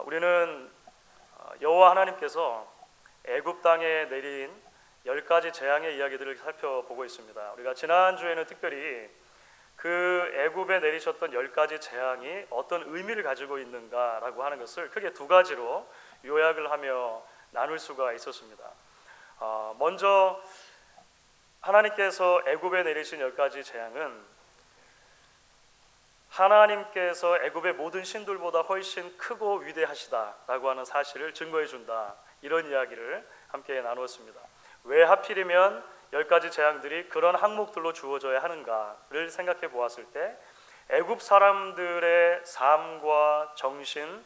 우리는 여호와 하나님께서 애굽 땅에 내린 10가지 재앙의 이야기들을 살펴보고 있습니다. 우리가 지난주에는 특별히 그 애굽에 내리셨던 10가지 재앙이 어떤 의미를 가지고 있는가라고 하는 것을 크게 두 가지로 요약을 하며 나눌 수가 있었습니다. 먼저 하나님께서 애굽에 내리신 10가지 재앙은 하나님께서 애굽의 모든 신들보다 훨씬 크고 위대하시다라고 하는 사실을 증거해 준다, 이런 이야기를 함께 나누었습니다. 왜 하필이면 10가지 재앙들이 그런 항목들로 주어져야 하는가를 생각해 보았을 때 애굽 사람들의 삶과 정신,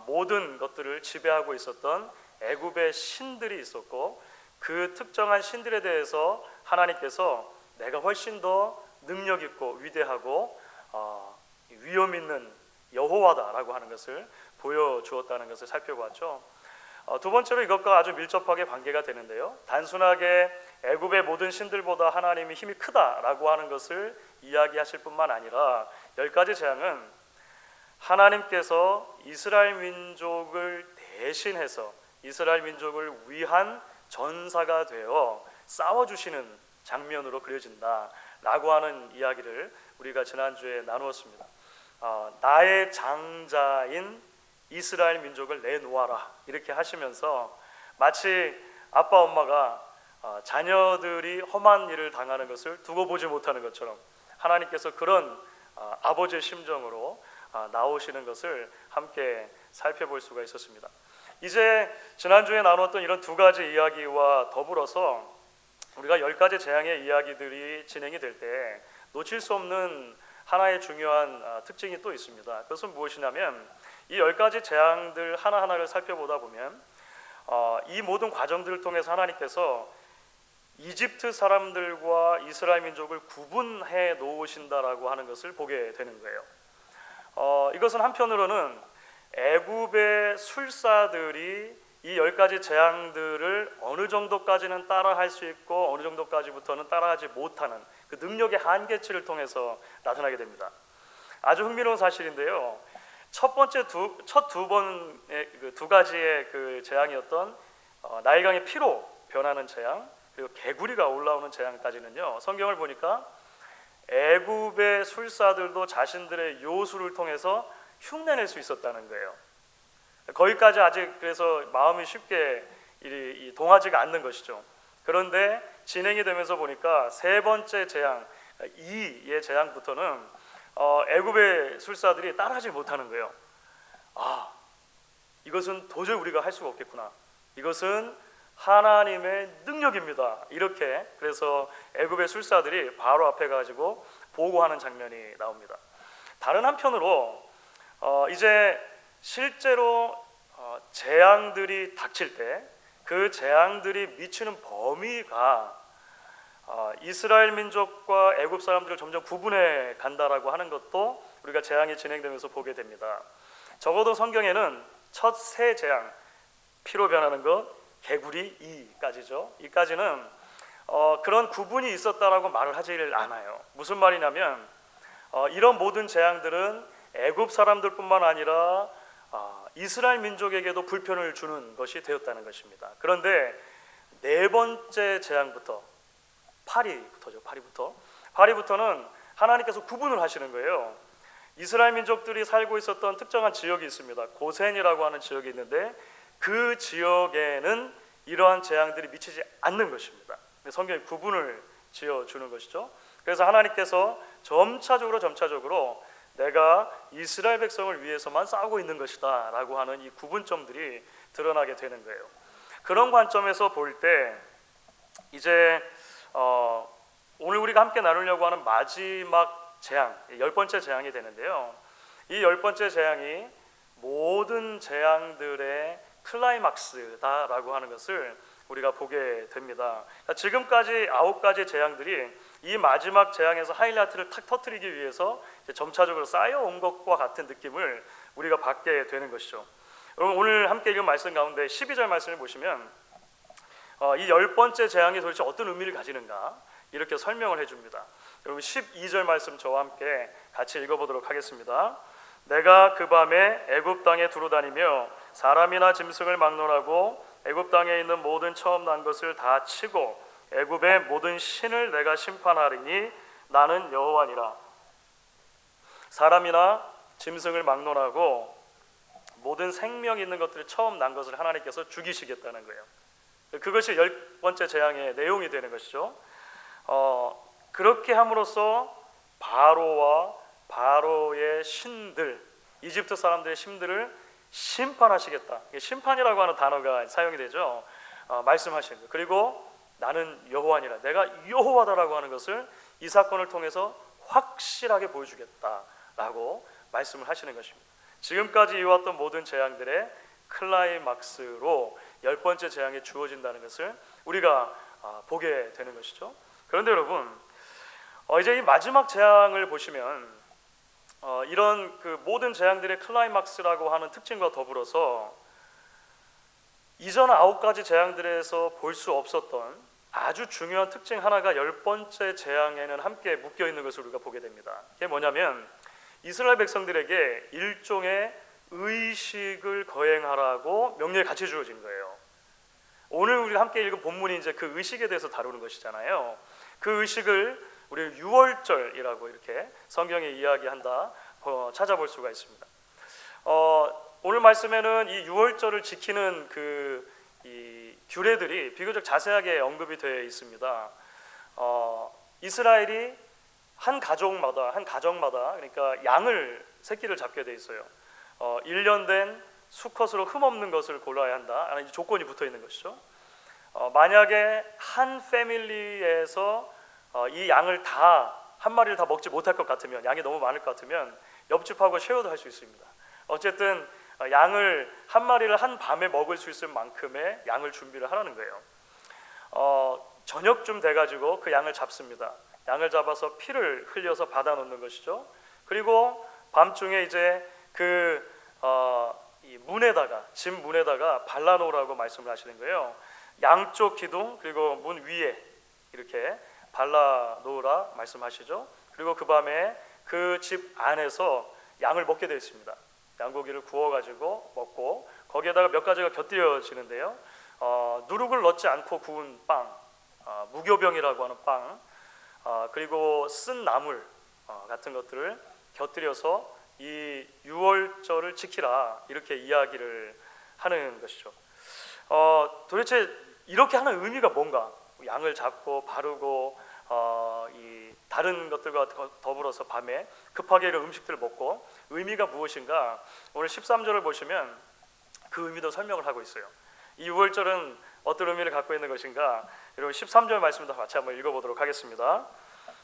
모든 것들을 지배하고 있었던 애굽의 신들이 있었고, 그 특정한 신들에 대해서 하나님께서 내가 훨씬 더 능력 있고 위대하고 위엄 있는 여호와다라고 하는 것을 보여주었다는 것을 살펴보았죠. 두 번째로 이것과 아주 밀접하게 관계가 되는데요, 단순하게 애굽의 모든 신들보다 하나님이 힘이 크다라고 하는 것을 이야기하실 뿐만 아니라 10가지 재앙은 하나님께서 이스라엘 민족을 대신해서 이스라엘 민족을 위한 전사가 되어 싸워주시는 장면으로 그려진다라고 하는 이야기를 우리가 지난주에 나누었습니다. 나의 장자인 이스라엘 민족을 내놓아라, 이렇게 하시면서 마치 아빠 엄마가 자녀들이 험한 일을 당하는 것을 두고 보지 못하는 것처럼 하나님께서 그런 아버지의 심정으로 나오시는 것을 함께 살펴볼 수가 있었습니다. 이제 지난주에 나눴던 이런 두 가지 이야기와 더불어서 우리가 10가지 재앙의 이야기들이 진행이 될 때 놓칠 수 없는 하나의 중요한 특징이 또 있습니다. 그것은 무엇이냐면 이 10가지 재앙들 하나하나를 살펴보다 보면 이 모든 과정들을 통해서 하나님께서 이집트 사람들과 이스라엘 민족을 구분해 놓으신다라고 하는 것을 보게 되는 거예요. 이것은 한편으로는 애굽의 술사들이 이 10가지 재앙들을 어느 정도까지는 따라할 수 있고 어느 정도까지부터는 따라하지 못하는 그 능력의 한계치를 통해서 나타나게 됩니다. 아주 흥미로운 사실인데요, 첫 두 번의 그 두 가지의 그 재앙이었던 나일강의 피로 변하는 재앙, 그리고 개구리가 올라오는 재앙까지는요, 성경을 보니까 애굽의 술사들도 자신들의 요술을 통해서 흉내낼 수 있었다는 거예요. 거기까지 아직 그래서 마음이 쉽게 동하지가 않는 것이죠. 그런데 진행이 되면서 보니까 세 번째 재앙, 2의 재앙부터는 애굽의 술사들이 따라하지 못하는 거예요. 이것은 도저히 우리가 할 수가 없겠구나, 이것은 하나님의 능력입니다, 이렇게 그래서 애굽의 술사들이 바로 앞에 가지고 보고하는 장면이 나옵니다. 다른 한편으로 이제 실제로 재앙들이 닥칠 때 그 재앙들이 미치는 범위가 이스라엘 민족과 애굽 사람들을 점점 구분해 간다라고 하는 것도 우리가 재앙이 진행되면서 보게 됩니다. 적어도 성경에는 첫 세 재앙, 피로 변하는 것, 개구리, 이까지죠. 이까지는 그런 구분이 있었다라고 말을 하질 않아요. 무슨 말이냐면 이런 모든 재앙들은 애굽 사람들뿐만 아니라 이스라엘 민족에게도 불편을 주는 것이 되었다는 것입니다. 그런데 네 번째 재앙부터 파리부터는 하나님께서 구분을 하시는 거예요. 이스라엘 민족들이 살고 있었던 특정한 지역이 있습니다. 고센이라고 하는 지역이 있는데 그 지역에는 이러한 재앙들이 미치지 않는 것입니다. 성경이 구분을 지어주는 것이죠. 그래서 하나님께서 점차적으로 내가 이스라엘 백성을 위해서만 싸우고 있는 것이다 라고 하는 이 구분점들이 드러나게 되는 거예요. 그런 관점에서 볼 때 이제 오늘 우리가 함께 나누려고 하는 마지막 재앙, 10번째 재앙이 되는데요, 이 10번째 재앙이 모든 재앙들의 클라이막스다라고 하는 것을 우리가 보게 됩니다. 지금까지 9가지 재앙들이 이 마지막 재앙에서 하이라이트를 탁 터뜨리기 위해서 점차적으로 쌓여온 것과 같은 느낌을 우리가 받게 되는 것이죠. 여러분, 오늘 함께 읽은 말씀 가운데 12절 말씀을 보시면 이 10번째 재앙이 도대체 어떤 의미를 가지는가 이렇게 설명을 해줍니다. 여러분 12절 말씀 저와 함께 같이 읽어보도록 하겠습니다. 내가 그 밤에 애굽 땅에 두루다니며 사람이나 짐승을 막론하고 애굽 땅에 있는 모든 처음 난 것을 다 치고 애굽의 모든 신을 내가 심판하리니 나는 여호와니라. 사람이나 짐승을 막론하고 모든 생명 있는 것들이 처음 난 것을 하나님께서 죽이시겠다는 거예요. 그것이 10번째 재앙의 내용이 되는 것이죠. 그렇게 함으로써 바로와 바로의 신들, 이집트 사람들의 신들을 심판하시겠다. 심판이라고 하는 단어가 사용이 되죠. 말씀하시는 거예요. 그리고 나는 여호와니라, 내가 여호와다라고 하는 것을 이 사건을 통해서 확실하게 보여주겠다라고 말씀을 하시는 것입니다. 지금까지 이어왔던 모든 재앙들의 클라이막스로 10번째 재앙이 주어진다는 것을 우리가 보게 되는 것이죠. 그런데 여러분, 이제 이 마지막 재앙을 보시면 이런 그 모든 재앙들의 클라이막스라고 하는 특징과 더불어서 이전 9가지 재앙들에서 볼 수 없었던 아주 중요한 특징 하나가 10번째 재앙에는 함께 묶여 있는 것을 우리가 보게 됩니다. 그게 뭐냐면 이스라엘 백성들에게 일종의 의식을 거행하라고 명령이 같이 주어진 거예요. 오늘 우리가 함께 읽은 본문이 이제 그 의식에 대해서 다루는 것이잖아요. 그 의식을 우리 유월절이라고 이렇게 성경에 이야기한다 찾아볼 수가 있습니다. 오늘 말씀에는 이 유월절을 지키는 이 규례들이 비교적 자세하게 언급이 되어 있습니다. 이스라엘이 한 가정마다 그러니까 양을 새끼를 잡게 돼 있어요. 1년 된 수컷으로 흠없는 것을 골라야 한다 하는 조건이 붙어 있는 것이죠. 만약에 한 패밀리에서 이 양을 한 마리를 다 먹지 못할 것 같으면, 양이 너무 많을 것 같으면 옆집하고 쉐어도 할 수 있습니다. 어쨌든 양을 한 마리를 한 밤에 먹을 수 있을 만큼의 양을 준비를 하라는 거예요. 저녁쯤 돼가지고 그 양을 잡습니다. 양을 잡아서 피를 흘려서 받아 놓는 것이죠. 그리고 밤중에 이제 이 문에다가, 집 문에다가 발라놓으라고 말씀을 하시는 거예요. 양쪽 기둥 그리고 문 위에 이렇게 발라놓으라 말씀하시죠. 그리고 그 밤에 그 집 안에서 양을 먹게 되어 있습니다. 양고기를 구워가지고 먹고 거기에다가 몇 가지가 곁들여지는데요. 누룩을 넣지 않고 구운 빵, 무교병이라고 하는 빵, 그리고 쓴 나물 같은 것들을 곁들여서 이 유월절을 지키라 이렇게 이야기를 하는 것이죠. 도대체 이렇게 하는 의미가 뭔가? 양을 잡고 바르고 이 다른 것들과 더불어서 밤에 급하게 이런 음식들을 먹고 의미가 무엇인가? 오늘 13절을 보시면 그 의미도 설명을 하고 있어요. 이 유월절은 어떤 의미를 갖고 있는 것인가? 여러분 13절 말씀도 같이 한번 읽어보도록 하겠습니다.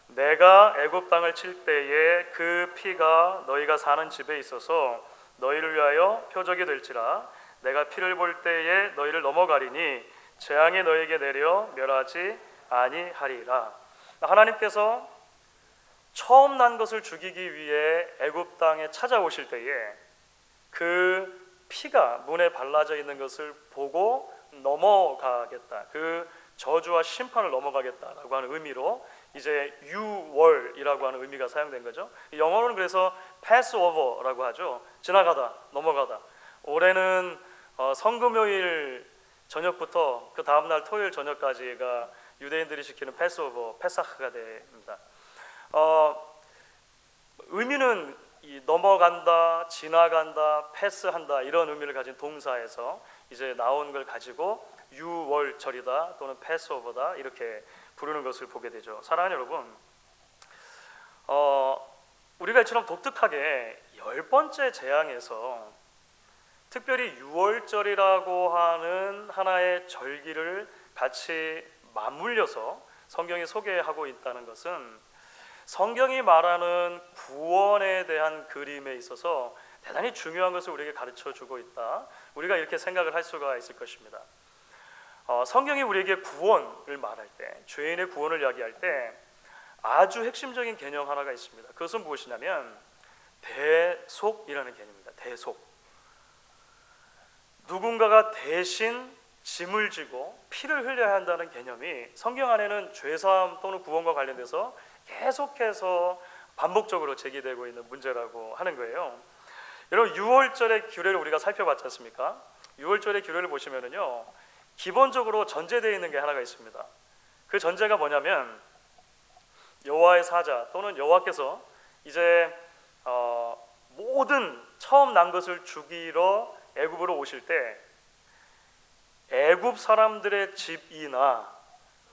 내가 애굽 땅을 칠 때에 그 피가 너희가 사는 집에 있어서 너희를 위하여 표적이 될지라. 내가 피를 볼 때에 너희를 넘어가리니 재앙이 너희에게 내려 멸하지 아니하리라. 하나님께서 처음 난 것을 죽이기 위해 애굽 땅에 찾아오실 때에 그 피가 문에 발라져 있는 것을 보고 넘어가겠다, 그 저주와 심판을 넘어가겠다라고 하는 의미로 이제 유월이라고 하는 의미가 사용된 거죠. 영어로는 그래서 패스오버라고 하죠. 지나가다, 넘어가다. 올해는 성금요일 저녁부터 그 다음날 토요일 저녁까지가 유대인들이 지키는 패스오버, 페사흐가 됩니다. 의미는 이 넘어간다, 지나간다, 패스한다 이런 의미를 가진 동사에서 이제 나온 걸 가지고 유월절이다 또는 패스오버다 이렇게 부르는 것을 보게 되죠. 사랑하는 여러분, 우리가 이처럼 독특하게 10번째 재앙에서 특별히 유월절이라고 하는 하나의 절기를 같이 맞물려서 성경이 소개하고 있다는 것은 성경이 말하는 구원에 대한 그림에 있어서 대단히 중요한 것을 우리에게 가르쳐주고 있다. 우리가 이렇게 생각을 할 수가 있을 것입니다. 성경이 우리에게 구원을 말할 때, 죄인의 구원을 이야기할 때 아주 핵심적인 개념 하나가 있습니다. 그것은 무엇이냐면 대속이라는 개념입니다. 대속. 누군가가 대신 짐을 지고 피를 흘려야 한다는 개념이 성경 안에는 죄사함 또는 구원과 관련돼서 계속해서 반복적으로 제기되고 있는 문제라고 하는 거예요. 여러분 6월절의 규례를 우리가 살펴봤지 않습니까? 6월절의 규례를 보시면은요, 기본적으로 전제되어 있는 게 하나가 있습니다. 그 전제가 뭐냐면 여호와의 사자 또는 여호와께서 이제 모든 처음 난 것을 죽이러 애굽으로 오실 때 애굽 사람들의 집이나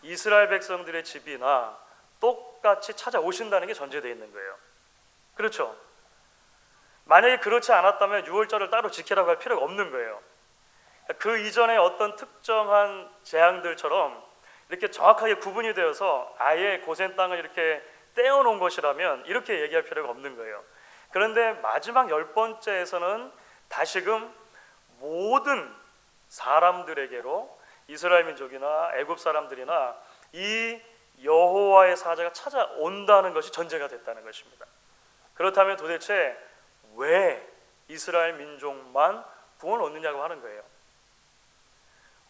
이스라엘 백성들의 집이나 똑같이 찾아오신다는 게 전제되어 있는 거예요. 그렇죠? 만약에 그렇지 않았다면 6월절을 따로 지키라고 할 필요가 없는 거예요. 그 이전에 어떤 특정한 재앙들처럼 이렇게 정확하게 구분이 되어서 아예 고센 땅을 이렇게 떼어놓은 것이라면 이렇게 얘기할 필요가 없는 거예요. 그런데 마지막 10번째에서는 다시금 모든 사람들에게로 이스라엘 민족이나 애굽 사람들이나 이 여호와의 사자가 찾아온다는 것이 전제가 됐다는 것입니다. 그렇다면 도대체 왜 이스라엘 민족만 구원을 얻느냐고 하는 거예요.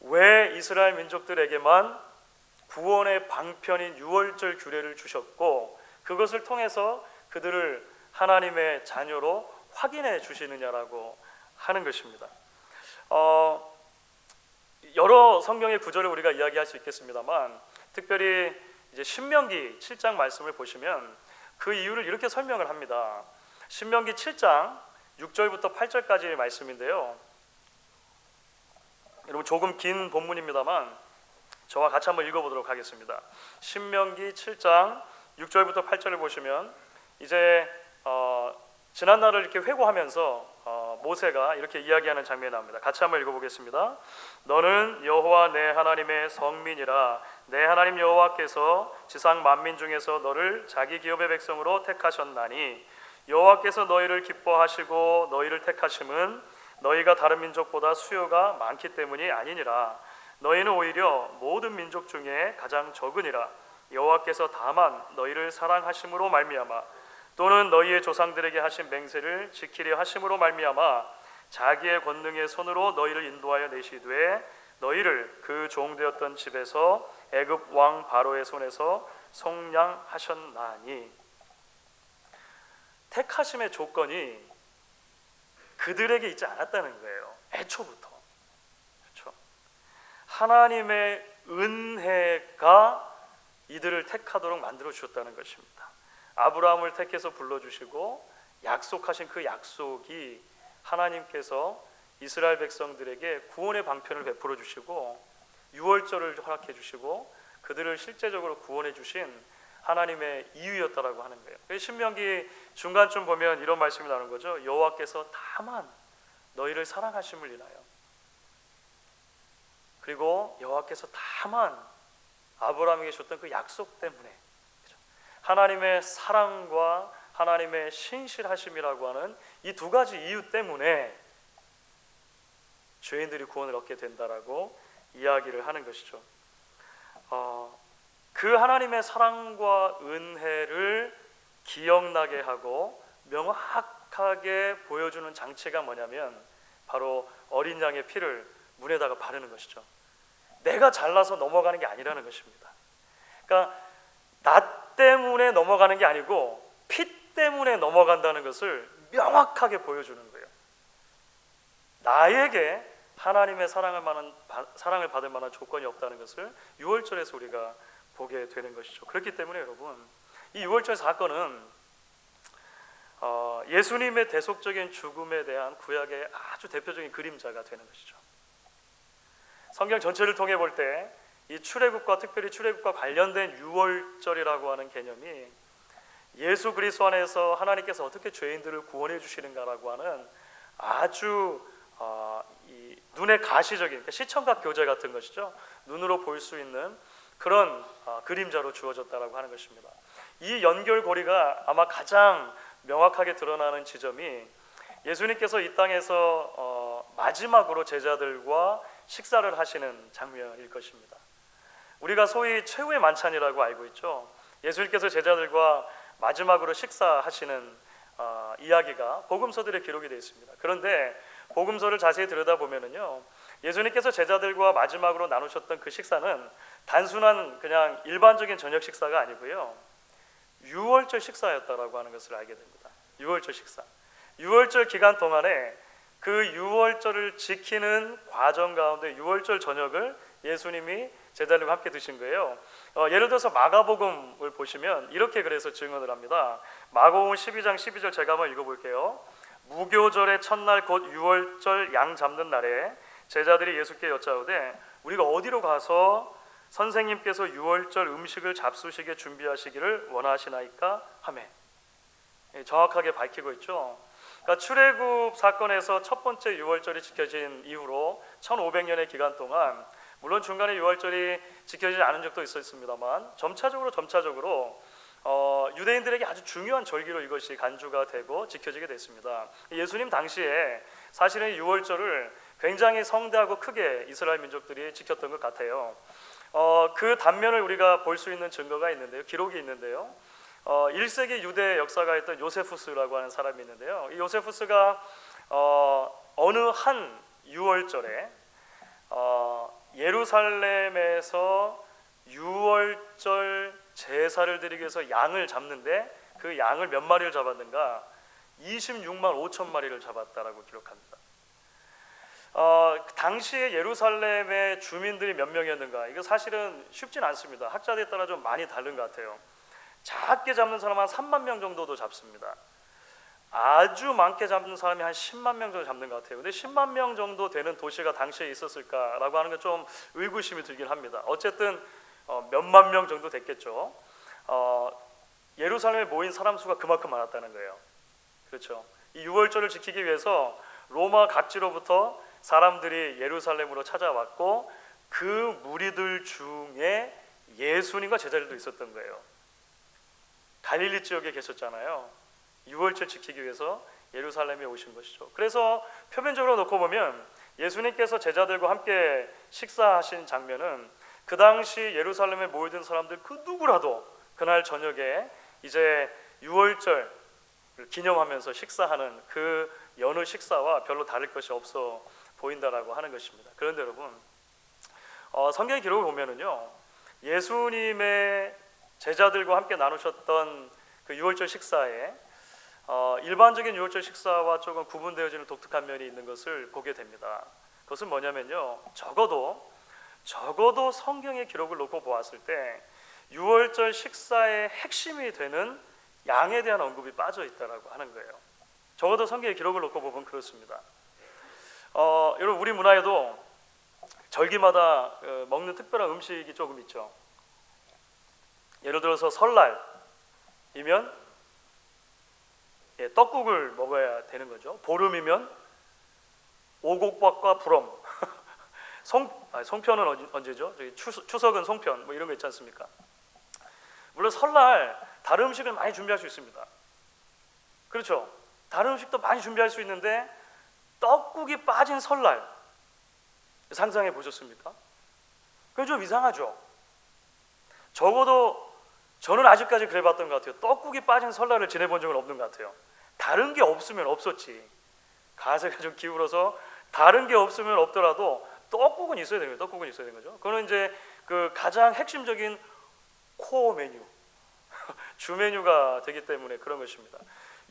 왜 이스라엘 민족들에게만 구원의 방편인 유월절 규례를 주셨고 그것을 통해서 그들을 하나님의 자녀로 확인해 주시느냐라고 하는 것입니다. 여러 성경의 구절을 우리가 이야기할 수 있겠습니다만 특별히 이제 신명기 7장 말씀을 보시면 그 이유를 이렇게 설명을 합니다. 신명기 7장 6절부터 8절까지의 말씀인데요. 여러분 조금 긴 본문입니다만 저와 같이 한번 읽어보도록 하겠습니다. 신명기 7장 6절부터 8절을 보시면 이제 지난날을 이렇게 회고하면서 모세가 이렇게 이야기하는 장면이 나옵니다. 같이 한번 읽어보겠습니다. 너는 여호와 내 하나님의 성민이라 내 하나님 여호와께서 지상 만민 중에서 너를 자기 기업의 백성으로 택하셨나니 여호와께서 너희를 기뻐하시고 너희를 택하심은 너희가 다른 민족보다 수요가 많기 때문이 아니니라. 너희는 오히려 모든 민족 중에 가장 적으니라. 여호와께서 다만 너희를 사랑하심으로 말미암아 또는 너희의 조상들에게 하신 맹세를 지키려 하심으로 말미암아 자기의 권능의 손으로 너희를 인도하여 내시되 너희를 그 종되었던 집에서 애굽 왕 바로의 손에서 속량하셨나니. 택하심의 조건이 그들에게 있지 않았다는 거예요. 애초부터. 그렇죠? 하나님의 은혜가 이들을 택하도록 만들어 주셨다는 것입니다. 아브라함을 택해서 불러주시고 약속하신 그 약속이 하나님께서 이스라엘 백성들에게 구원의 방편을 베풀어 주시고 유월절을 허락해 주시고 그들을 실제적으로 구원해 주신 하나님의 이유였다라고 하는 거예요. 신명기 중간쯤 보면 이런 말씀이 나오는 거죠. 여호와께서 다만 너희를 사랑하심을 인하여 그리고 여호와께서 다만 아브라함에게 줬던 그 약속 때문에 하나님의 사랑과 하나님의 신실하심이라고 하는 이 두 가지 이유 때문에 죄인들이 구원을 얻게 된다라고 이야기를 하는 것이죠. 그 하나님의 사랑과 은혜를 기억나게 하고 명확하게 보여주는 장치가 뭐냐면 바로 어린 양의 피를 문에다가 바르는 것이죠. 내가 잘나서 넘어가는 게 아니라는 것입니다. 그러니까 나 때문에 넘어가는 게 아니고 피 때문에 넘어간다는 것을 명확하게 보여주는 거예요. 나에게 하나님의 사랑을 받을 만한 조건이 없다는 것을 유월절에서 우리가 보게 되는 것이죠. 그렇기 때문에 여러분 이 유월절 사건은 예수님의 대속적인 죽음에 대한 구약의 아주 대표적인 그림자가 되는 것이죠. 성경 전체를 통해 볼 때 이 출애굽과 특별히 출애굽과 관련된 유월절이라고 하는 개념이 예수 그리스도 안에서 하나님께서 어떻게 죄인들을 구원해 주시는가라고 하는 아주 이 눈에 가시적인 그러니까 시청각 교재 같은 것이죠. 눈으로 볼 수 있는 그런 그림자로 주어졌다라고 하는 것입니다. 이 연결고리가 아마 가장 명확하게 드러나는 지점이 예수님께서 이 땅에서 마지막으로 제자들과 식사를 하시는 장면일 것입니다. 우리가 소위 최후의 만찬이라고 알고 있죠. 예수님께서 제자들과 마지막으로 식사하시는 이야기가 복음서들에 기록이 되어 있습니다. 그런데 복음서를 자세히 들여다보면요, 예수님께서 제자들과 마지막으로 나누셨던 그 식사는 단순한 그냥 일반적인 저녁 식사가 아니고요, 유월절 식사였다라고 하는 것을 알게 됩니다. 유월절 식사. 유월절 기간 동안에 그 유월절을 지키는 과정 가운데 유월절 저녁을 예수님이 제자들과 함께 드신 거예요. 예를 들어서 마가복음을 보시면 이렇게 그래서 증언을 합니다. 마가복음 12장 12절 제가 한번 읽어볼게요. 무교절의 첫날 곧 유월절 양 잡는 날에 제자들이 예수께 여짜오되 우리가 어디로 가서 선생님께서 유월절 음식을 잡수시게 준비하시기를 원하시나이까 하매. 정확하게 밝히고 있죠. 그러니까 출애굽 사건에서 첫 번째 유월절이 지켜진 이후로 1500년의 기간 동안 물론 중간에 유월절이 지켜지지 않은 적도 있었습니다만 점차적으로 유대인들에게 아주 중요한 절기로 이것이 간주가 되고 지켜지게 됐습니다. 예수님 당시에 사실은 유월절을 굉장히 성대하고 크게 이스라엘 민족들이 지켰던 것 같아요. 그 단면을 우리가 볼 수 있는 증거가 있는데요. 기록이 있는데요. 1세기 유대 역사가였던 요세푸스라고 하는 사람이 있는데요. 이 요세푸스가 어느 한 유월절에 예루살렘에서 유월절 제사를 드리기 위해서 양을 잡는데 그 양을 몇 마리를 잡았는가? 26만 5천 마리를 잡았다라고 기록합니다. 당시에 예루살렘의 주민들이 몇 명이었는가? 이거 사실은 쉽진 않습니다. 학자들에 따라 좀 많이 다른 것 같아요. 작게 잡는 사람 한 3만 명 정도도 잡습니다. 아주 많게 잡는 사람이 한 10만 명 정도 잡는 것 같아요. 근데 10만 명 정도 되는 도시가 당시에 있었을까라고 하는 게 좀 의구심이 들긴 합니다. 어쨌든 몇만 명 정도 됐겠죠. 예루살렘에 모인 사람 수가 그만큼 많았다는 거예요. 그렇죠. 이 유월절을 지키기 위해서 로마 각지로부터 사람들이 예루살렘으로 찾아왔고 그 무리들 중에 예수님과 제자들도 있었던 거예요. 갈릴리 지역에 계셨잖아요. 유월절 지키기 위해서 예루살렘에 오신 것이죠. 그래서 표면적으로 놓고 보면 예수님께서 제자들과 함께 식사하신 장면은 그 당시 예루살렘에 모이던 사람들 그 누구라도 그날 저녁에 이제 유월절을 기념하면서 식사하는 그 여느 식사와 별로 다를 것이 없어 보인다라고 하는 것입니다. 그런데 여러분, 성경 기록을 보면은요, 예수님의 제자들과 함께 나누셨던 그 유월절 식사에 일반적인 유월절 식사와 조금 구분되어지는 독특한 면이 있는 것을 보게 됩니다. 그것은 뭐냐면요, 적어도 성경의 기록을 놓고 보았을 때 유월절 식사의 핵심이 되는 양에 대한 언급이 빠져 있다라고 하는 거예요. 적어도 성경의 기록을 놓고 보면 그렇습니다. 여러분, 우리 문화에도 절기마다 먹는 특별한 음식이 조금 있죠. 예를 들어서 설날이면 떡국을 먹어야 되는 거죠. 보름이면 오곡밥과 부럼. 송편은 언제죠? 저기 추석은 송편 뭐 이런 거 있지 않습니까? 물론 설날 다른 음식을 많이 준비할 수 있습니다. 그렇죠? 다른 음식도 많이 준비할 수 있는데 떡국이 빠진 설날 상상해 보셨습니까? 그게 좀 이상하죠? 적어도 저는 아직까지 그래 봤던 것 같아요. 떡국이 빠진 설날을 지내본 적은 없는 것 같아요. 다른 게 없으면 없었지. 가세가 좀 기울어서 다른 게 없으면 없더라도 떡국은 있어야 되는 거죠. 떡국은 있어야 되는 거죠. 그거는 이제 그 가장 핵심적인 코어 메뉴, 주 메뉴가 되기 때문에 그런 것입니다.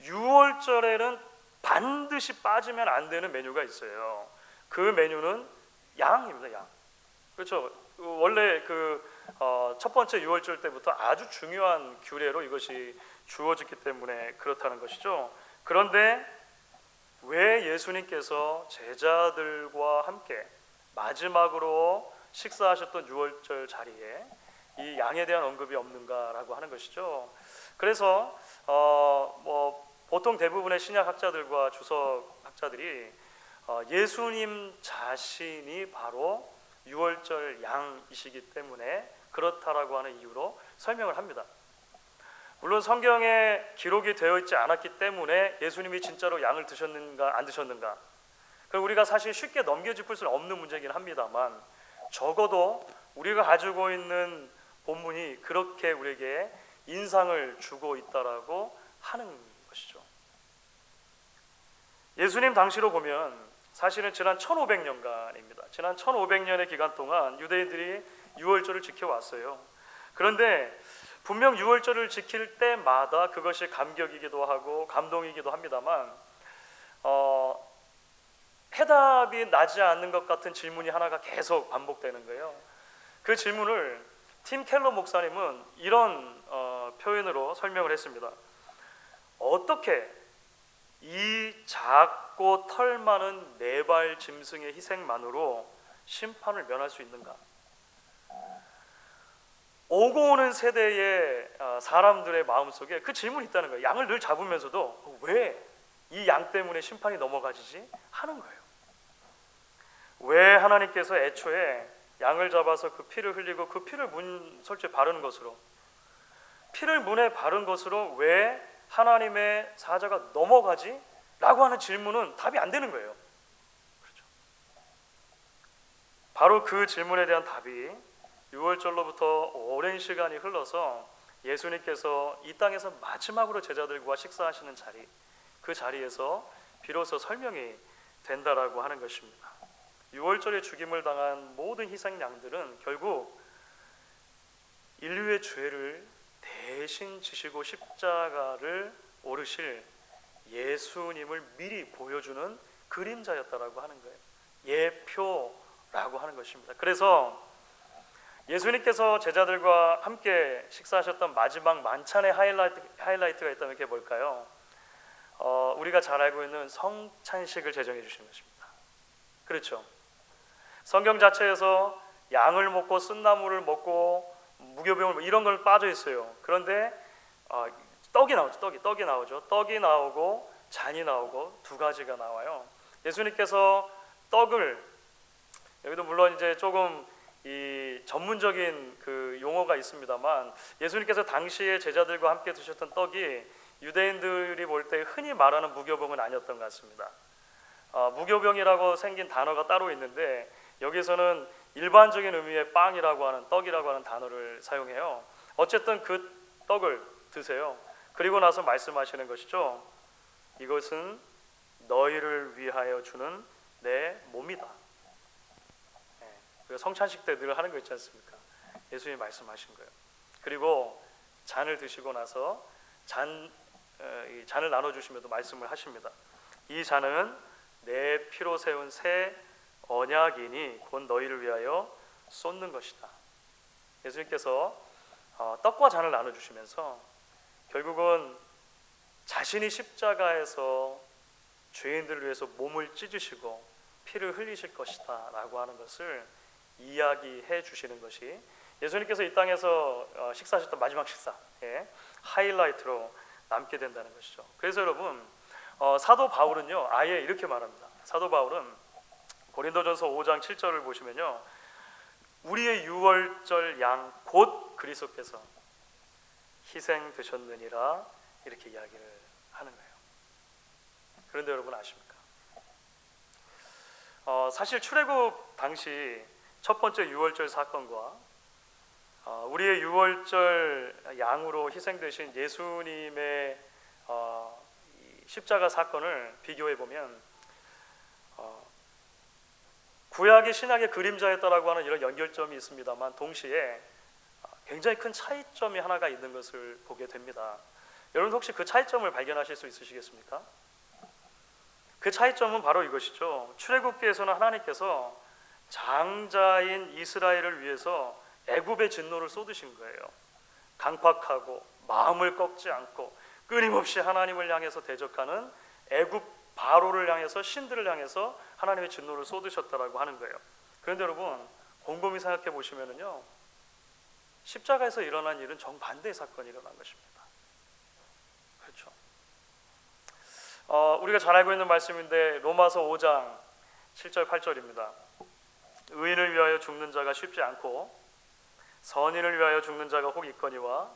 6월절에는 반드시 빠지면 안 되는 메뉴가 있어요. 그 메뉴는 양입니다. 양. 그렇죠. 원래 첫 번째 6월절 때부터 아주 중요한 규례로 이것이 주어졌기 때문에 그렇다는 것이죠. 그런데 왜 예수님께서 제자들과 함께 마지막으로 식사하셨던 6월절 자리에 이 양에 대한 언급이 없는가라고 하는 것이죠. 그래서 보통 대부분의 신약 학자들과 주석 학자들이 예수님 자신이 바로 6월절 양이시기 때문에 그렇다라고 하는 이유로 설명을 합니다. 물론 성경에 기록이 되어 있지 않았기 때문에 예수님이 진짜로 양을 드셨는가 안 드셨는가, 그럼 우리가 사실 쉽게 넘겨짚을 수는 없는 문제이긴 합니다만 적어도 우리가 가지고 있는 본문이 그렇게 우리에게 인상을 주고 있다라고 하는 것이죠. 예수님 당시로 보면 사실은 지난 1500년간입니다. 지난 1500년의 기간 동안 유대인들이 유월절을 지켜왔어요. 그런데 분명 유월절을 지킬 때마다 그것이 감격이기도 하고 감동이기도 합니다만 해답이 나지 않는 것 같은 질문이 하나가 계속 반복되는 거예요. 그 질문을 팀 켈러 목사님은 이런 표현으로 설명을 했습니다. 어떻게 이 작고 털 많은 네발 짐승의 희생만으로 심판을 면할 수 있는가? 오고 오는 세대의 사람들의 마음속에 그 질문이 있다는 거예요. 양을 늘 잡으면서도 왜 이 양 때문에 심판이 넘어가지지? 하는 거예요. 왜 하나님께서 애초에 양을 잡아서 그 피를 흘리고 그 피를 문설주에 바르는 것으로, 피를 문에 바른 것으로 왜 하나님의 사자가 넘어가지? 라고 하는 질문은 답이 안 되는 거예요. 그렇죠? 바로 그 질문에 대한 답이 유월절로부터 오랜 시간이 흘러서 예수님께서 이 땅에서 마지막으로 제자들과 식사하시는 자리, 그 자리에서 비로소 설명이 된다라고 하는 것입니다. 유월절에 죽임을 당한 모든 희생 양들은 결국 인류의 죄를 대신 지시고 십자가를 오르실 예수님을 미리 보여주는 그림자였다라고 하는 거예요. 예표라고 하는 것입니다. 그래서 예수님께서 제자들과 함께 식사하셨던 마지막 만찬의 하이라이트가 있다면 그게 뭘까요? 우리가 잘 알고 있는 성찬식을 제정해 주신 것입니다. 그렇죠? 성경 자체에서 양을 먹고 쓴나물을 먹고 무교병을 이런 걸 빠져 있어요. 그런데 떡이 나오죠. 떡이 나오죠. 떡이 나오고 잔이 나오고 두 가지가 나와요. 예수님께서 떡을, 여기도 물론 이제 조금 이 전문적인 그 용어가 있습니다만, 예수님께서 당시에 제자들과 함께 드셨던 떡이 유대인들이 볼 때 흔히 말하는 무교병은 아니었던 것 같습니다. 무교병이라고 생긴 단어가 따로 있는데 여기서는 일반적인 의미의 빵이라고 하는, 떡이라고 하는 단어를 사용해요. 어쨌든 그 떡을 드세요. 그리고 나서 말씀하시는 것이죠. 이것은 너희를 위하여 주는 내 몸이다. 우리가 성찬식 때 늘 하는 거 있지 않습니까? 예수님이 말씀하신 거예요. 그리고 잔을 드시고 나서 잔을 나눠주시면서 말씀을 하십니다. 이 잔은 내 피로 세운 새 언약이니 곧 너희를 위하여 쏟는 것이다. 예수님께서 떡과 잔을 나눠주시면서 결국은 자신이 십자가에서 죄인들을 위해서 몸을 찢으시고 피를 흘리실 것이다 라고 하는 것을 이야기해 주시는 것이 예수님께서 이 땅에서 식사하셨던 마지막 식사의 하이라이트로 남게 된다는 것이죠. 그래서 여러분, 사도 바울은요 아예 이렇게 말합니다. 사도 바울은 고린도전서 5장 7절을 보시면요, 우리의 유월절 양 곧 그리스도께서 희생되셨느니라 이렇게 이야기를 하는 거예요. 그런데 여러분 아십니까? 사실 출애굽 당시 첫 번째 유월절 사건과 우리의 유월절 양으로 희생되신 예수님의 십자가 사건을 비교해 보면 구약의 신약의 그림자였다라고 하는 이런 연결점이 있습니다만 동시에 굉장히 큰 차이점이 하나가 있는 것을 보게 됩니다. 여러분 혹시 그 차이점을 발견하실 수 있으시겠습니까? 그 차이점은 바로 이것이죠. 출애굽기에서는 하나님께서 장자인 이스라엘을 위해서 애굽의 진노를 쏟으신 거예요. 강팍하고 마음을 꺾지 않고 끊임없이 하나님을 향해서 대적하는 애굽 바로를 향해서, 신들을 향해서 하나님의 진노를 쏟으셨다라고 하는 거예요. 그런데 여러분 곰곰이 생각해 보시면은요, 십자가에서 일어난 일은 정반대의 사건이 일어난 것입니다. 그렇죠? 우리가 잘 알고 있는 말씀인데 로마서 5장 7절 8절입니다. 의인을 위하여 죽는 자가 쉽지 않고 선인을 위하여 죽는 자가 혹 있거니와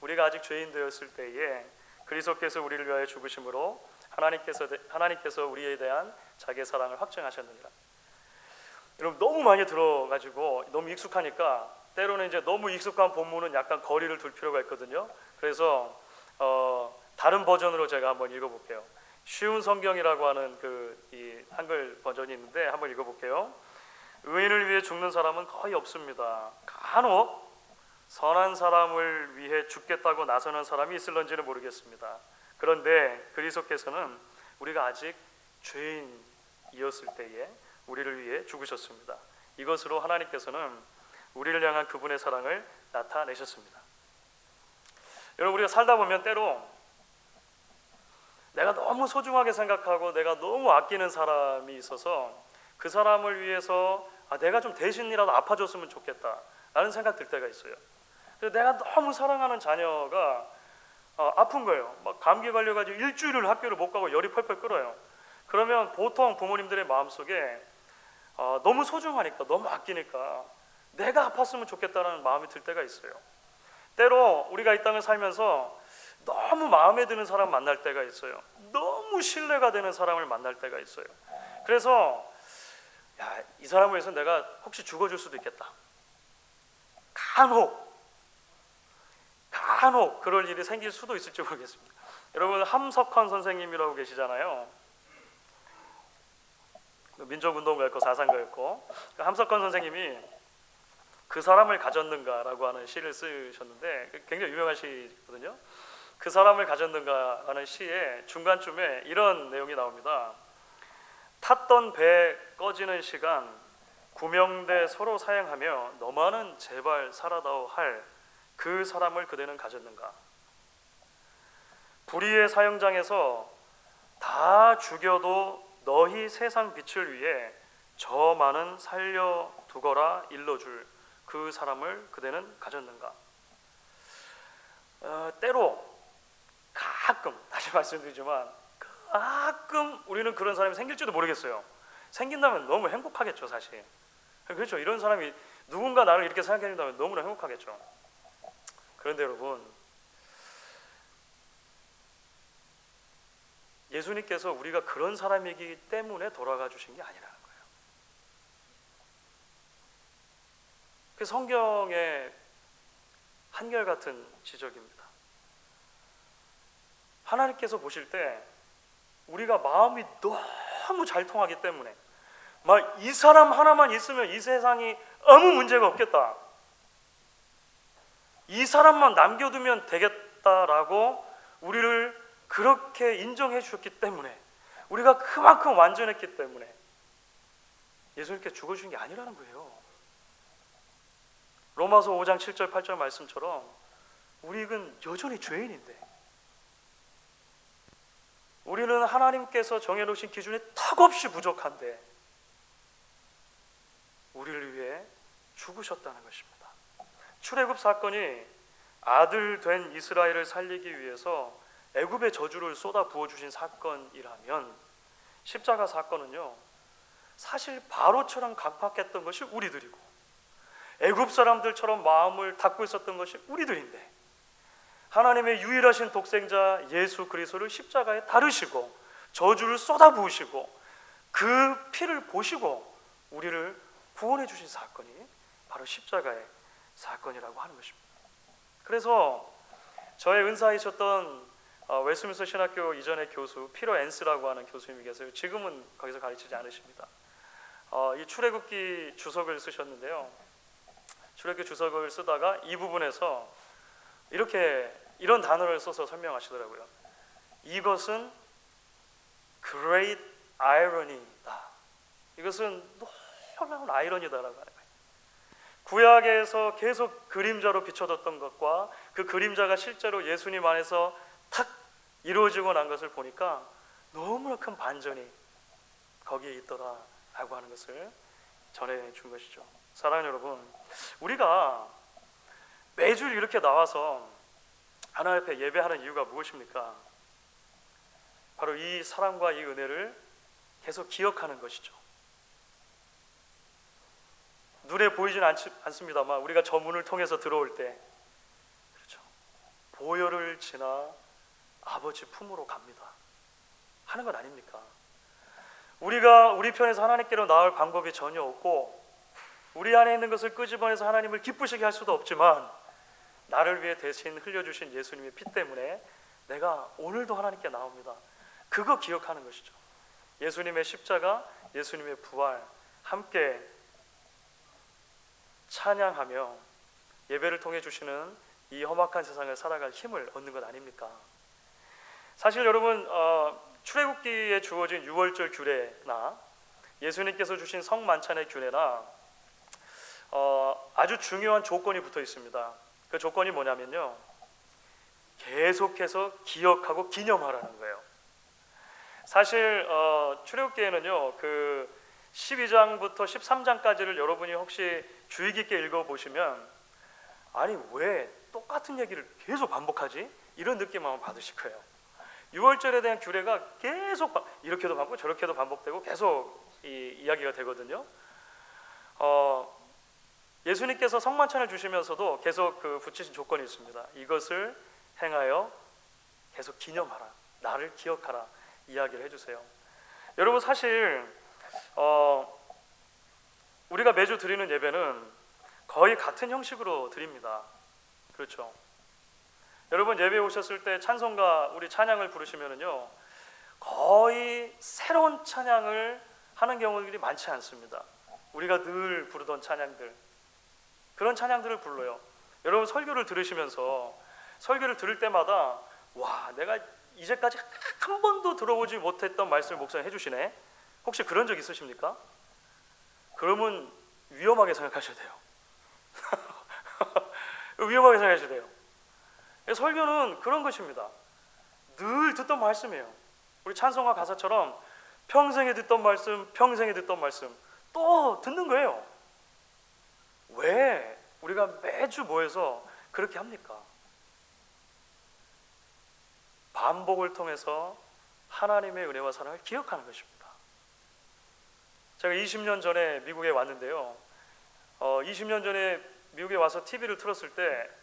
우리가 아직 죄인 되었을 때에 그리스도께서 우리를 위하여 죽으심으로 하나님께서 우리에 대한 자기의 사랑을 확증하셨느니라. 여러분 너무 많이 들어가지고 너무 익숙하니까 때로는 이제 너무 익숙한 본문은 약간 거리를 둘 필요가 있거든요. 그래서 다른 버전으로 제가 한번 읽어볼게요. 쉬운 성경이라고 하는 이 한글 버전이 있는데 한번 읽어볼게요. 의인을 위해 죽는 사람은 거의 없습니다. 간혹 선한 사람을 위해 죽겠다고 나서는 사람이 있을런지는 모르겠습니다. 그런데 그리스도께서는 우리가 아직 죄인이었을 때에 우리를 위해 죽으셨습니다. 이것으로 하나님께서는 우리를 향한 그분의 사랑을 나타내셨습니다. 여러분, 우리가 살다 보면 때로 내가 너무 소중하게 생각하고 내가 너무 아끼는 사람이 있어서 그 사람을 위해서 내가 좀 대신이라도 아파줬으면 좋겠다 라는 생각 들 때가 있어요. 내가 너무 사랑하는 자녀가 아픈 거예요. 막 감기 걸려가지고 일주일을 학교를 못 가고 열이 펄펄 끓어요. 그러면 보통 부모님들의 마음속에 너무 소중하니까, 너무 아끼니까 내가 아팠으면 좋겠다는 마음이 들 때가 있어요. 때로 우리가 이 땅을 살면서 너무 마음에 드는 사람 만날 때가 있어요. 너무 신뢰가 되는 사람을 만날 때가 있어요. 그래서 이 사람을 위해서 내가 혹시 죽어줄 수도 있겠다. 간혹 그럴 일이 생길 수도 있을지 모르겠습니다. 여러분, 함석헌 선생님이라고 계시잖아요. 민족운동가였고 사상가였고, 함석헌 선생님이 그 사람을 가졌는가라고 하는 시를 쓰셨는데 굉장히 유명한 시거든요. 그 사람을 가졌는가라는 시의 중간쯤에 이런 내용이 나옵니다. 탔던 배 꺼지는 시간 구명대 서로 사양하며 너만은 제발 살아다오 할 그 사람을 그대는 가졌는가. 불의의 사형장에서 다 죽여도 너희 세상 빛을 위해 저만은 살려두거라 일러줄 그 사람을 그대는 가졌는가. 때로 가끔, 다시 말씀드리지만 가끔 우리는 그런 사람이 생길지도 모르겠어요. 생긴다면 너무 행복하겠죠, 사실. 그렇죠. 이런 사람이 누군가 나를 이렇게 생각해준다면 너무나 행복하겠죠. 그런데 여러분, 예수님께서 우리가 그런 사람이기 때문에 돌아가 주신 게 아니라는 거예요. 그 성경의 한결같은 지적입니다. 하나님께서 보실 때 우리가 마음이 너무 잘 통하기 때문에 막 이 사람 하나만 있으면 이 세상이 아무 문제가 없겠다, 이 사람만 남겨두면 되겠다라고 우리를 그렇게 인정해 주셨기 때문에, 우리가 그만큼 완전했기 때문에 예수님께 죽어주신 게 아니라는 거예요. 로마서 5장 7절 8절 말씀처럼 우리는 여전히 죄인인데, 우리는 하나님께서 정해놓으신 기준에 턱없이 부족한데 우리를 위해 죽으셨다는 것입니다. 출애굽 사건이 아들 된 이스라엘을 살리기 위해서 애굽의 저주를 쏟아 부어주신 사건이라면, 십자가 사건은요 사실 바로처럼 강팍했던 것이 우리들이고 애굽 사람들처럼 마음을 닫고 있었던 것이 우리들인데, 하나님의 유일하신 독생자 예수 그리스도를 십자가에 다루시고 저주를 쏟아 부으시고 그 피를 보시고 우리를 구원해 주신 사건이 바로 십자가의 사건이라고 하는 것입니다. 그래서 저의 은사이셨던 웨스민스터 신학교 이전의 교수 피터 앤스라고 하는 교수님이 계세요. 지금은 거기서 가르치지 않으십니다. 이 출애굽기 주석을 쓰셨는데요, 출애굽기 주석을 쓰다가 이 부분에서 이런 단어를 써서 설명하시더라고요. 이것은 great irony다. 이것은 놀라운 아이러니다라고 하는 거예요. 구약에서 계속 그림자로 비춰졌던 것과 그 그림자가 실제로 예수님 안에서 탁 이루어지고 난 것을 보니까 너무나 큰 반전이 거기에 있더라라고 하는 것을 전해준 것이죠. 사랑하는 여러분, 우리가 매주 이렇게 나와서 하나님 앞에 예배하는 이유가 무엇입니까? 바로 이 사랑과 이 은혜를 계속 기억하는 것이죠. 눈에 보이지는 않습니다만 우리가 저 문을 통해서 들어올 때, 그렇죠, 보혈을 지나 아버지 품으로 갑니다 하는 건 아닙니까? 우리가 우리 편에서 하나님께로 나올 방법이 전혀 없고 우리 안에 있는 것을 끄집어내서 하나님을 기쁘시게 할 수도 없지만, 나를 위해 대신 흘려주신 예수님의 피 때문에 내가 오늘도 하나님께 나옵니다. 그거 기억하는 것이죠. 예수님의 십자가, 예수님의 부활 함께 찬양하며 예배를 통해 주시는 이 험악한 세상을 살아갈 힘을 얻는 것 아닙니까? 사실 여러분, 출애굽기에 주어진 유월절 규례나 예수님께서 주신 성만찬의 규례나 아주 중요한 조건이 붙어 있습니다. 그 조건이 뭐냐면요, 계속해서 기억하고 기념하라는 거예요. 사실 출애굽기에는요, 그 12장부터 13장까지를 여러분이 혹시 주의 깊게 읽어보시면, 아니 왜 똑같은 얘기를 계속 반복하지? 이런 느낌 아마 받으실 거예요. 유월절에 대한 규례가 계속 이렇게도 반복, 저렇게도 반복되고 계속 이야기가 되거든요. 예수님께서 성만찬을 주시면서도 계속 그 붙이신 조건이 있습니다. 이것을 행하여 계속 기념하라, 나를 기억하라, 이야기를 해주세요. 여러분, 사실 우리가 매주 드리는 예배는 거의 같은 형식으로 드립니다. 그렇죠? 여러분, 예배에 오셨을 때 찬송가, 우리 찬양을 부르시면은요, 거의 새로운 찬양을 하는 경우들이 많지 않습니다. 우리가 늘 부르던 찬양들, 그런 찬양들을 불러요. 여러분, 설교를 들으시면서 설교를 들을 때마다 와, 내가 이제까지 한 번도 들어보지 못했던 말씀을 목사님 해주시네. 혹시 그런 적 있으십니까? 그러면 위험하게 생각하셔야 돼요. 위험하게 생각하셔야 돼요. 설교는 그런 것입니다. 늘 듣던 말씀이에요. 우리 찬송가 가사처럼 평생에 듣던 말씀, 평생에 듣던 말씀 또 듣는 거예요. 왜 우리가 매주 모여서 그렇게 합니까? 반복을 통해서 하나님의 은혜와 사랑을 기억하는 것입니다. 제가 20년 전에 미국에 왔는데요, 20년 전에 미국에 와서 TV를 틀었을 때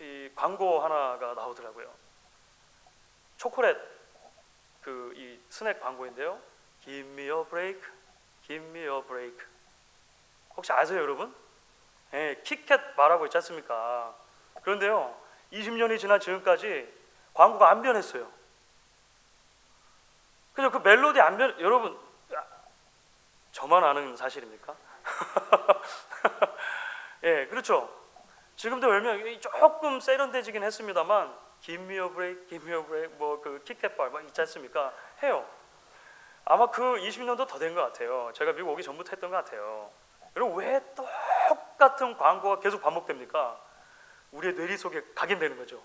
이 광고 하나가 나오더라고요. 초콜릿 이 스낵 광고인데요. Give me a break, give me a break. 혹시 아세요, 여러분? 네, 킥캣 말하고 있지 않습니까? 그런데요, 20년이 지난 지금까지 광고가 안 변했어요. 그죠? 그 멜로디 안 변. 여러분, 저만 아는 사실입니까? 예, 그렇죠. 지금도 열명 조금 세련돼지긴 했습니다만, Give me a break, give me a break, 뭐 그 킥캣발 막 있지 않습니까? 해요. 아마 그 20년도 더 된 것 같아요. 제가 미국 오기 전부터 했던 것 같아요. 여러분, 왜 똑같은 광고가 계속 반복됩니까? 우리의 뇌리 속에 각인되는 거죠.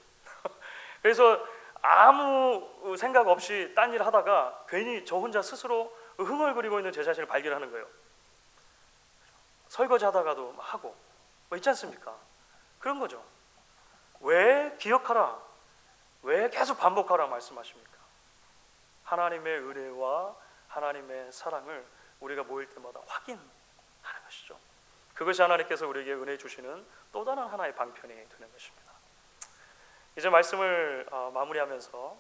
그래서 아무 생각 없이 딴 일 하다가 괜히 저 혼자 스스로 흥얼거리고 있는 제 자신을 발견하는 거예요. 설거지 하다가도 하고 뭐 있지 않습니까? 그런 거죠. 왜 기억하라, 왜 계속 반복하라 말씀하십니까? 하나님의 은혜와 하나님의 사랑을 우리가 모일 때마다 확인하는 것이죠. 그것이 하나님께서 우리에게 은혜 주시는 또 다른 하나의 방편이 되는 것입니다. 이제 말씀을 마무리하면서,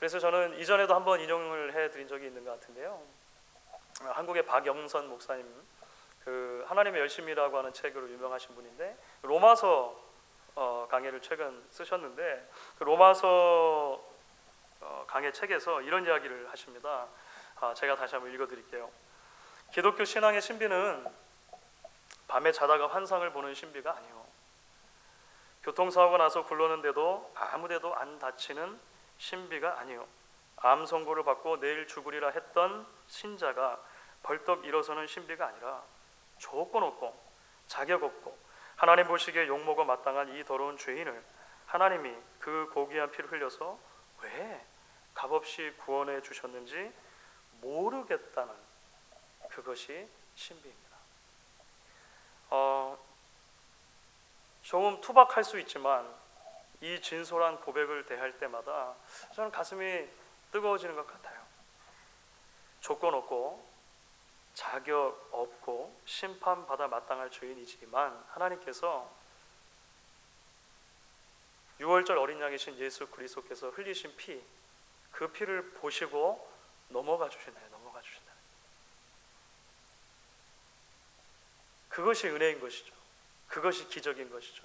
그래서 저는 이전에도 한번 인용을 해드린 적이 있는 것 같은데요, 한국의 박영선 목사님, 그 하나님의 열심이라고 하는 책으로 유명하신 분인데, 로마서 강해를 최근 쓰셨는데, 그 로마서 강해 책에서 이런 이야기를 하십니다. 제가 다시 한번 읽어드릴게요. 기독교 신앙의 신비는 밤에 자다가 환상을 보는 신비가 아니요, 교통사고가 나서 굴렀는데도 아무데도 안 다치는 신비가 아니요, 암 선고를 받고 내일 죽으리라 했던 신자가 벌떡 일어서는 신비가 아니라 조건 없고 자격 없고 하나님 보시기에 욕먹어 마땅한 이 더러운 죄인을 하나님이 그 고귀한 피를 흘려서 왜 값없이 구원해 주셨는지 모르겠다는 그것이 신비입니다. 조금 투박할 수 있지만 이 진솔한 고백을 대할 때마다 저는 가슴이 뜨거워지는 것 같아요. 조건 없고 자격 없고 심판받아 마땅할 죄인이지만 하나님께서 유월절 어린 양이신 예수 그리스도께서 흘리신 피, 그 피를 보시고 넘어가 주시나요? 넘어가 주시나요? 그것이 은혜인 것이죠. 그것이 기적인 것이죠.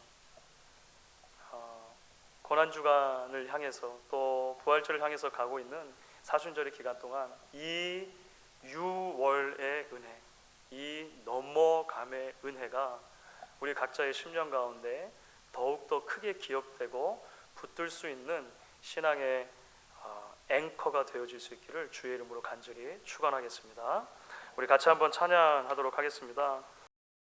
고난주간을 향해서 또 부활절을 향해서 가고 있는 사순절의 기간 동안 이 유월의 은혜, 이 넘어감의 은혜가 우리 각자의 심령 가운데 더욱더 크게 기억되고 붙들 수 있는 신앙의 앵커가 되어질 수 있기를 주의 이름으로 간절히 축원하겠습니다. 우리 같이 한번 찬양하도록 하겠습니다.